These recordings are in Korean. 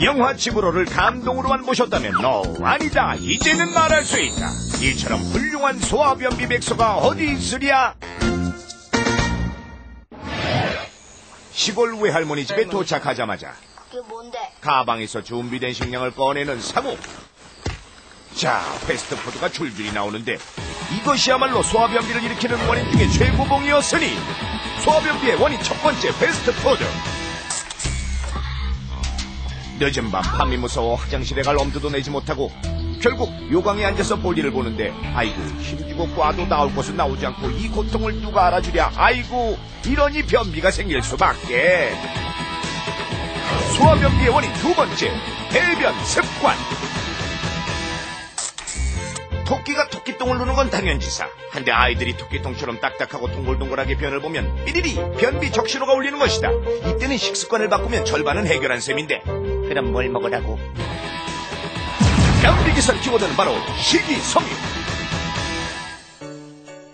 영화 집으로를 감동으로만 보셨다면 아니다, 이제는 말할 수 있다. 이처럼 훌륭한 소화변비 백서가 어디 있으랴. 시골 외할머니 집에 도착하자마자 그게 뭔데? 가방에서 준비된 식량을 꺼내는 사모. 자, 패스트푸드가 줄줄이 나오는데 이것이야말로 소화변비를 일으키는 원인 중에 최고봉이었으니 소화변비의 원인 첫 번째, 패스트푸드. 늦은 밤 밤이 무서워 화장실에 갈 엄두도 내지 못하고 결국 요강에 앉아서 볼일을 보는데 아이고, 힘주고 꽈도 나올 것은 나오지 않고 이 고통을 누가 알아주랴. 아이고, 이러니 변비가 생길 수밖에. 소화변비의 원인 두 번째, 배변 습관. 토끼가 토끼똥을 누는 건 당연지사. 한데 아이들이 토끼똥처럼 딱딱하고 동글동글하게 변을 보면 삐리리 변비 적신호가 울리는 것이다. 이때는 식습관을 바꾸면 절반은 해결한 셈인데 그럼 뭘 먹으라고? 변비기설 키워드는 바로 식이섬유.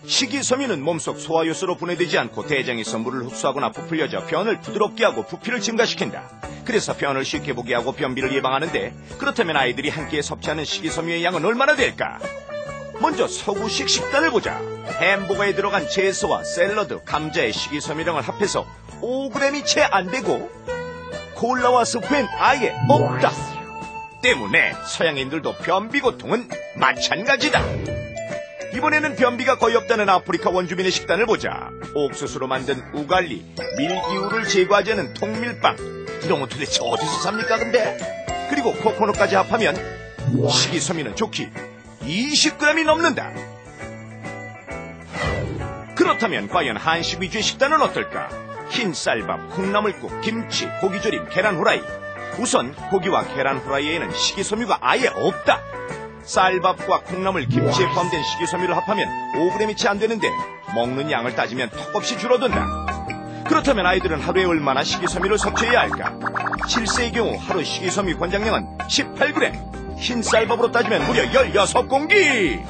식이섬유는 몸속 소화효소로 분해되지 않고 대장에서 물을 흡수하거나 부풀려져 변을 부드럽게 하고 부피를 증가시킨다. 그래서 변을 쉽게 보게 하고 변비를 예방하는데, 그렇다면 아이들이 한 끼에 섭취하는 식이섬유의 양은 얼마나 될까? 먼저 서구식 식단을 보자. 햄버거에 들어간 채소와 샐러드, 감자의 식이섬유량을 합해서 5g이 채 안 되고 콜라와 스프엔 아예 없다. 때문에 서양인들도 변비 고통은 마찬가지다. 이번에는 변비가 거의 없다는 아프리카 원주민의 식단을 보자. 옥수수로 만든 우갈리, 밀기후를 제거하지 않은 통밀빵, 이런 건 도대체 어디서 삽니까 근데? 그리고 코코넛까지 합하면 식이섬유는 좋기 20g이 넘는다. 그렇다면 과연 한식 위주의 식단은 어떨까? 흰 쌀밥, 콩나물국, 김치, 고기조림, 계란 후라이. 우선 고기와 계란 후라이에는 식이섬유가 아예 없다. 쌀밥과 콩나물, 김치에 포함된 식이섬유를 합하면 5g이 채 안 되는데 먹는 양을 따지면 턱없이 줄어든다. 그렇다면 아이들은 하루에 얼마나 식이섬유를 섭취해야 할까? 7세의 경우 하루 식이섬유 권장량은 18g. 흰 쌀밥으로 따지면 무려 16공기.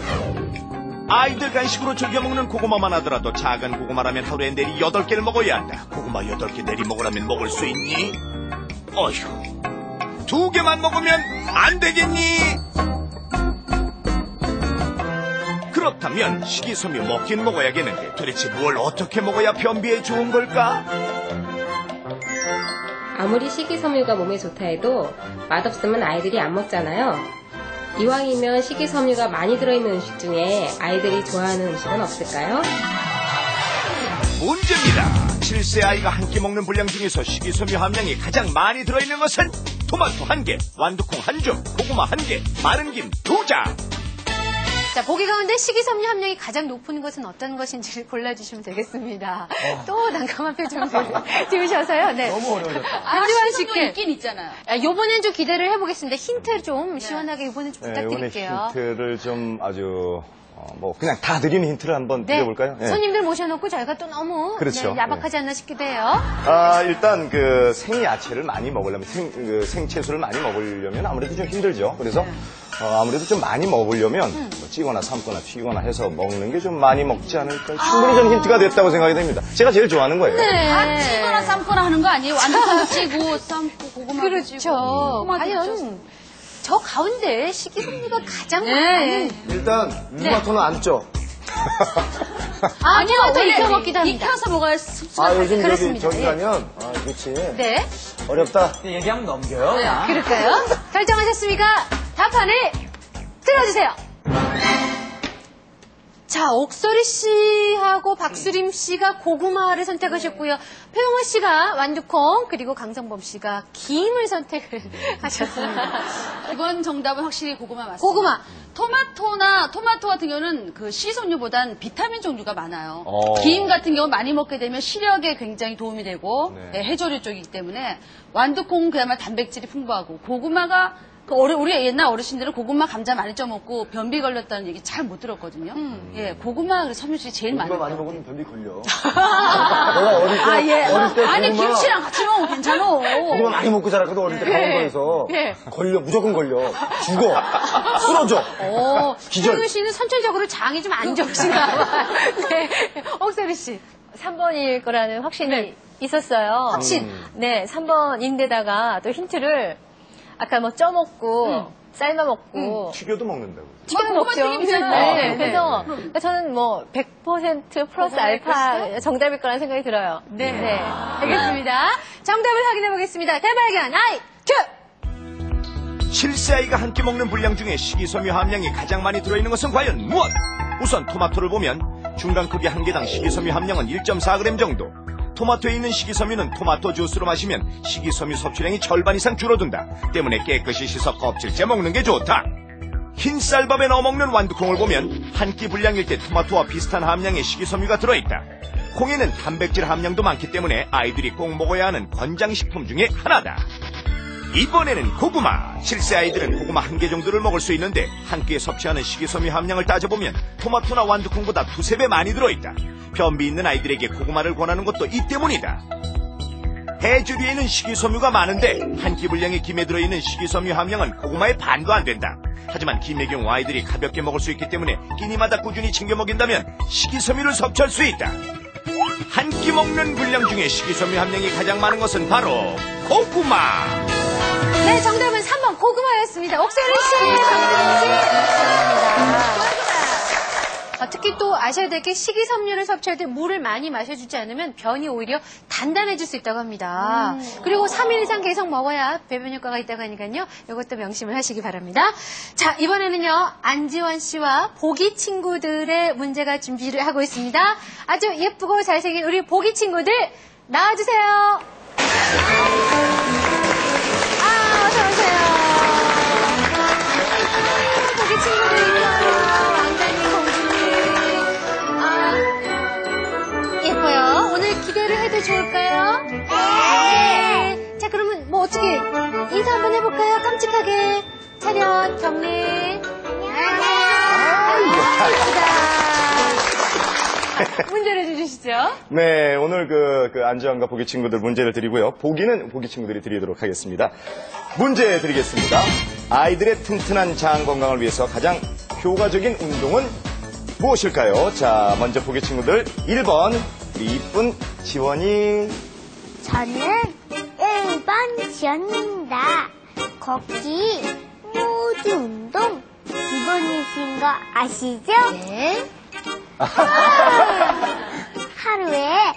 아이들 간식으로 즐겨 먹는 고구마만 하더라도 작은 고구마라면 하루에 내리 8개를 먹어야 한다. 고구마 8개 내리 먹으라면 먹을 수 있니? 어휴, 2개만 먹으면 안 되겠니? 그렇다면 식이섬유 먹긴 먹어야겠는데 도대체 뭘 어떻게 먹어야 변비에 좋은 걸까? 아무리 식이섬유가 몸에 좋다 해도 맛없으면 아이들이 안 먹잖아요. 이왕이면 식이섬유가 많이 들어있는 음식 중에 아이들이 좋아하는 음식은 없을까요? 문제입니다. 7세 아이가 한 끼 먹는 분량 중에서 식이섬유 함량이 가장 많이 들어있는 것은 토마토 1개, 완두콩 1줌, 고구마 1개, 마른 김 2장. 자, 보기 가운데 식이섬유 함량이 가장 높은 것은 어떤 것인지 골라주시면 되겠습니다. 또 난감한 표정 지으셔서요. 네. 너무 어려워졌다. 안주환 씨께 있긴 있잖아요. 요번엔 좀 기대를 해보겠습니다. 힌트 좀 시원하게 이번엔 좀 네, 이번에 부탁드릴게요. 힌트를 좀 아주 그냥 다 드리는 힌트를 한번 드려볼까요? 네. 손님들 모셔놓고 저희가 또 너무 그렇죠. 네, 야박하지 않나 싶기도 해요. 일단 그 생야채를 많이 먹으려면 생채소를 많이 먹으려면 아무래도 좀 힘들죠. 그래서 아무래도 좀 많이 먹으려면 뭐 찌거나 삶거나 튀거나 해서 먹는 게 좀 많이 먹지 않을까. 충분히 좀 힌트가 됐다고 생각이 됩니다. 제가 제일 좋아하는 거예요. 네. 찌거나 삶거나 하는 거 아니에요? 완두콩 찌고 삶고 고구마 그렇죠. 찌고. 과연 저 가운데 식이섬유가 가장 네. 많은 일단 토마토는 안 쪄. 아니요, 또 익혀 먹기도 합니다. 익혀서 먹어야 습관이 요즘 그렇습니다. 저기 가면 그렇지. 네. 어렵다. 얘기하면 넘겨요. 그럴까요? 결정하셨습니까? 답판을 들어주세요. 자, 옥설이 씨하고 박수림 씨가 고구마를 선택하셨고요. 표영원 씨가 완두콩, 그리고 강성범 씨가 김을 선택을 하셨습니다. 이번 정답은 확실히 고구마 맞습니다. 고구마. 토마토 같은 경우는 그 식이섬유보단 비타민 종류가 많아요. 김 같은 경우 많이 먹게 되면 시력에 굉장히 도움이 되고 해조류 쪽이기 때문에 완두콩 그야말로 단백질이 풍부하고 고구마가 우리 옛날 어르신들은 고구마 감자 많이 쪄먹고 변비 걸렸다는 얘기 잘 못 들었거든요. 예, 고구마 섬유질이 제일 많아요. 고구마 많이 먹으면 변비 걸려. 내가 어릴 때 아니 고구마, 김치랑 같이 먹으면 괜찮아. 고구마 많이 먹고 자랐거든. 어릴 때 강원도에서 걸려, 무조건 걸려. 죽어. 쓰러져. 기절. 표영원 씨는 선천적으로 장이 좀 안 좋으신가 봐요. 네. 옥설이 씨. 3번일 거라는 확신이 있었어요. 확신. 네, 3번인데다가 또 힌트를 아까 뭐 쪄 먹고 삶아 먹고 튀겨도 먹는다고. 튀겨 고구마 먹죠. 튀김 있잖아요. 네, 그래서 저는 뭐 100% 플러스 알파 정답일 거라는 생각이 들어요. 네. 알겠습니다. 정답을 확인해 보겠습니다. 대발견 IQ! 실세 아이가 함께 먹는 분량 중에 식이섬유 함량이 가장 많이 들어있는 것은 과연 무엇? 우선 토마토를 보면 중간 크기 한 개당 식이섬유 함량은 1.4g 정도. 토마토에 있는 식이섬유는 토마토 주스로 마시면 식이섬유 섭취량이 절반 이상 줄어든다. 때문에 깨끗이 씻어 껍질째 먹는 게 좋다. 흰 쌀밥에 넣어 먹는 완두콩을 보면 한 끼 분량일 때 토마토와 비슷한 함량의 식이섬유가 들어있다. 콩에는 단백질 함량도 많기 때문에 아이들이 꼭 먹어야 하는 권장식품 중에 하나다. 이번에는 고구마. 실세 아이들은 고구마 한 개 정도를 먹을 수 있는데 한 끼에 섭취하는 식이섬유 함량을 따져보면 토마토나 완두콩보다 2~3배 많이 들어있다. 변비 있는 아이들에게 고구마를 권하는 것도 이 때문이다. 해조류에는 식이섬유가 많은데 한 끼 분량의 김에 들어있는 식이섬유 함량은 고구마의 반도 안 된다. 하지만 김의 경우 아이들이 가볍게 먹을 수 있기 때문에 끼니마다 꾸준히 챙겨 먹인다면 식이섬유를 섭취할 수 있다. 한 끼 먹는 분량 중에 식이섬유 함량이 가장 많은 것은 바로 고구마. 네, 정답은 3번 고구마였습니다. 옥세리 씨, 박수림 씨. 감사합니다. 특히 또 아셔야 될 게 식이섬유를 섭취할 때 물을 많이 마셔주지 않으면 변이 오히려 단단해질 수 있다고 합니다. 그리고 3일 이상 계속 먹어야 배변 효과가 있다고 하니까요. 이것도 명심을 하시기 바랍니다. 자, 이번에는요. 안지원 씨와 보기 친구들의 문제가 준비를 하고 있습니다. 아주 예쁘고 잘생긴 우리 보기 친구들 나와주세요. 어서오세요. 보기 친구들 있어요. 왕자님, 공주님. 예뻐요. 오늘 기대를 해도 좋을까요? 네. 자, 그러면 뭐 어떻게 인사 한번 해볼까요? 깜찍하게. 차렷, 경례. 안녕하세요. 문제를 주시죠. 네, 오늘 그 안지환과 보기 친구들 문제를 드리고요. 보기는 보기 친구들이 드리도록 하겠습니다. 문제 드리겠습니다. 아이들의 튼튼한 장 건강을 위해서 가장 효과적인 운동은 무엇일까요? 자, 먼저 보기 친구들 1번 우리 이쁜 지원이. 저는 1번 지원입니다. 걷기, 모두 운동 기본이신 거 아시죠? 네. 하루에